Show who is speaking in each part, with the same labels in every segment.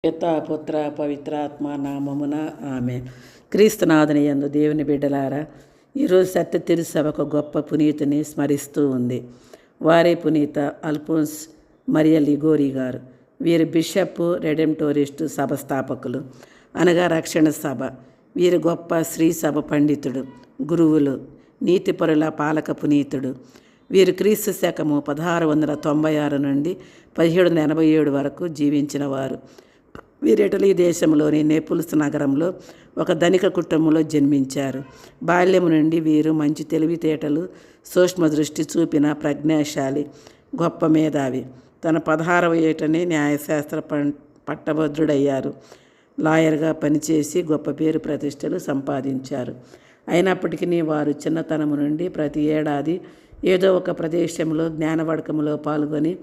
Speaker 1: పితా పుత్ర పవిత్రాత్మ నామమున ఆమె. క్రీస్తునాథుని యందు దేవుని బిడ్డలారా, ఈరోజు సత్య తిరుసభ ఒక గొప్ప పునీతిని స్మరిస్తూ ఉంది. వారే పునీత అల్ఫోన్స్ మరియా లిగోరి గారు. వీరు బిషప్ రెడెంటోరిస్టు సభ స్థాపకులు, అనగా రక్షణ సభ. వీరు గొప్ప శ్రీ సభ పండితుడు, గురువులు, నీతిపరుల పాలక పునీతుడు. వీరు క్రీస్తు శకము 1696 నుండి 1787 వరకు జీవించిన వారు. వీరు ఇటలీ దేశంలోని నేపుల్స్ నగరంలో ఒక ధనిక కుటుంబంలో జన్మించారు. బాల్యం నుండి వీరు మంచి తెలివితేటలు, సూక్ష్మ దృష్టి చూపిన ప్రజ్ఞాశాలి, గొప్ప మేధావి. తన 16వ ఏటనే న్యాయశాస్త్ర పట్టభద్రుడయ్యారు. లాయర్గా పనిచేసి గొప్ప పేరు ప్రతిష్టలు సంపాదించారు. అయినప్పటికీ వారు చిన్నతనము నుండి ప్రతి ఏడాది ఏదో ఒక ప్రదేశంలో జ్ఞానవడకములో పాల్గొని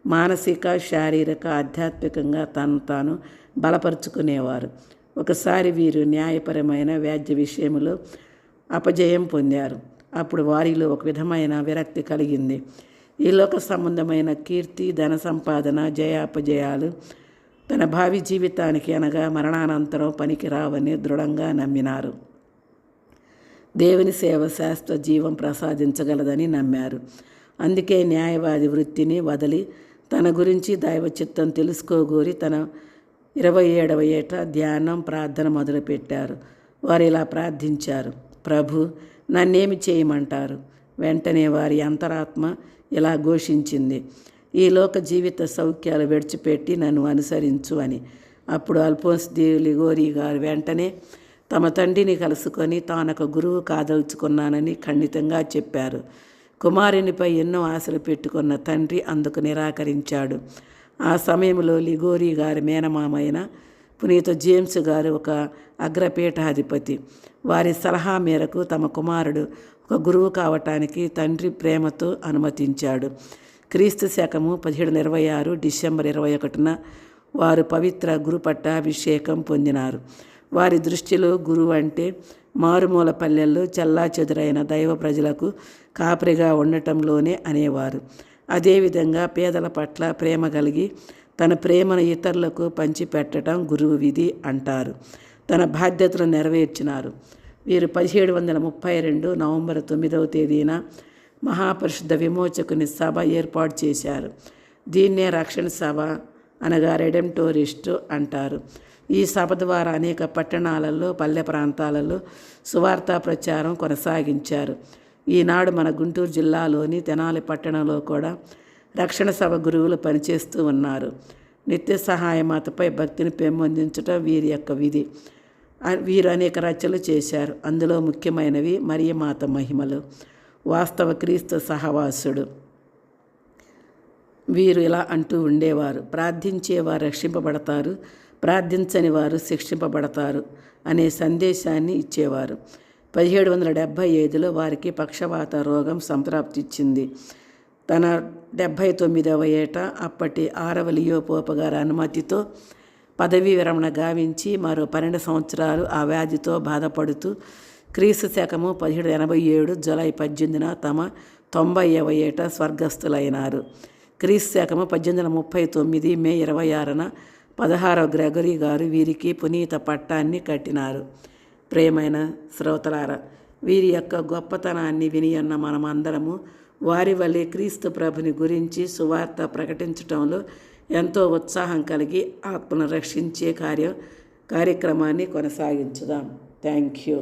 Speaker 1: మానసిక, శారీరక, ఆధ్యాత్మికంగా తను తాను బలపరుచుకునేవారు. ఒకసారి వీరు న్యాయపరమైన వ్యాజ్య విషయంలో అపజయం పొందారు. అప్పుడు వారిలో ఒక విధమైన విరక్తి కలిగింది. ఈ లోక సంబంధమైన కీర్తి, ధన సంపాదన, జయాపజయాలు తన భావి జీవితానికి అనగా మరణానంతరం పనికి రావని దృఢంగా నమ్మినారు. దేవుని సేవ శాశ్వత జీవం ప్రసాదించగలదని నమ్మారు. అందుకే న్యాయవాది వృత్తిని వదిలి తన గురించి దైవ చిత్తం తెలుసుకోగోరి తన 27వ ఏట ధ్యానం, ప్రార్థన మొదలుపెట్టారు. వారు ఇలా ప్రార్థించారు: ప్రభు, నన్నేమి చేయమంటారు? వెంటనే వారి అంతరాత్మ ఇలా ఘోషించింది: ఈ లోక జీవిత సౌఖ్యాలు విడిచిపెట్టి నన్ను అనుసరించు అని. అప్పుడు అల్ఫోన్స్ ది లిగోరి గారు వెంటనే తమ తండ్రిని కలుసుకొని తానొక గురువు కాదలుచుకున్నానని ఖండితంగా చెప్పారు. కుమారునిపై ఎన్నో ఆశలు పెట్టుకున్న తండ్రి అందుకు నిరాకరించాడు. ఆ సమయంలో లిగోరి గారి మేనమామైన పునీత జేమ్స్ గారు ఒక అగ్రపీఠాధిపతి. వారి సలహా మేరకు తమ కుమారుడు ఒక గురువు కావటానికి తండ్రి ప్రేమతో అనుమతించాడు. క్రీస్తు శకము 1726 డిసెంబర్ 21న వారు పవిత్ర గురు పట్టాభిషేకం పొందినారు. వారి దృష్టిలో గురువు అంటే మారుమూల పల్లెల్లో చెల్లాచెదురైన దైవ ప్రజలకు కాపరిగా ఉండటంలోనే అనేవారు. అదేవిధంగా పేదల పట్ల ప్రేమ కలిగి తన ప్రేమను ఇతరులకు పంచిపెట్టడం గురువు విధి అంటారు. తన బాధ్యతలు నెరవేర్చినారు. వీరు 1732 నవంబర్ 9వ తేదీన మహాపరిశుద్ధ విమోచకుని సభ ఏర్పాటు చేశారు. దీన్నే రక్షణ సభ అనగా రెడెంటోరిస్టు అంటారు. ఈ సభ ద్వారా అనేక పట్టణాలలో, పల్లె ప్రాంతాలలో సువార్తా ప్రచారం కొనసాగించారు. ఈనాడు మన గుంటూరు జిల్లాలోని తెనాలి పట్టణంలో కూడా రక్షణ సభ గురువులు పనిచేస్తూ ఉన్నారు. నిత్య సహాయమాతపై భక్తిని పెంపొందించటం వీరి యొక్క విధి. వీరు అనేక రచనలు చేశారు. అందులో ముఖ్యమైనవి మరియమాత మహిమలు, వాస్తవ క్రీస్తు సహవాసుడు. వీరు ఇలా అంటూ ఉండేవారు: ప్రార్థించేవారు రక్షింపబడతారు, ప్రార్థించని వారు శిక్షింపబడతారు అనే సందేశాన్ని ఇచ్చేవారు. 1775లో వారికి పక్షవాత రోగం సంప్రాప్తిచ్చింది. తన 79వ ఏట అప్పటి 6వ లియో పోపు గారి అనుమతితో పదవీ విరమణ గావించి మరో 12 సంవత్సరాలు ఆ వ్యాధితో బాధపడుతూ క్రీస్తు శకము 1787 జూలై 18న తమ 90వ ఏట స్వర్గస్థులైనారు. క్రీస్తు శకము 1839 మే 26న 16వ గ్రెగరీ గారు వీరికి పునీత పట్టాన్ని కట్టినారు. ప్రేమైన శ్రోతలారా, వీరి యొక్క గొప్పతనాన్ని వినియన్న మనమందరము వారి వల్లే క్రీస్తు ప్రభుని గురించి సువార్త ప్రకటించటంలో ఎంతో ఉత్సాహం కలిగి ఆత్మను రక్షించే కార్యక్రమాన్ని కొనసాగించుదాం. Thank you.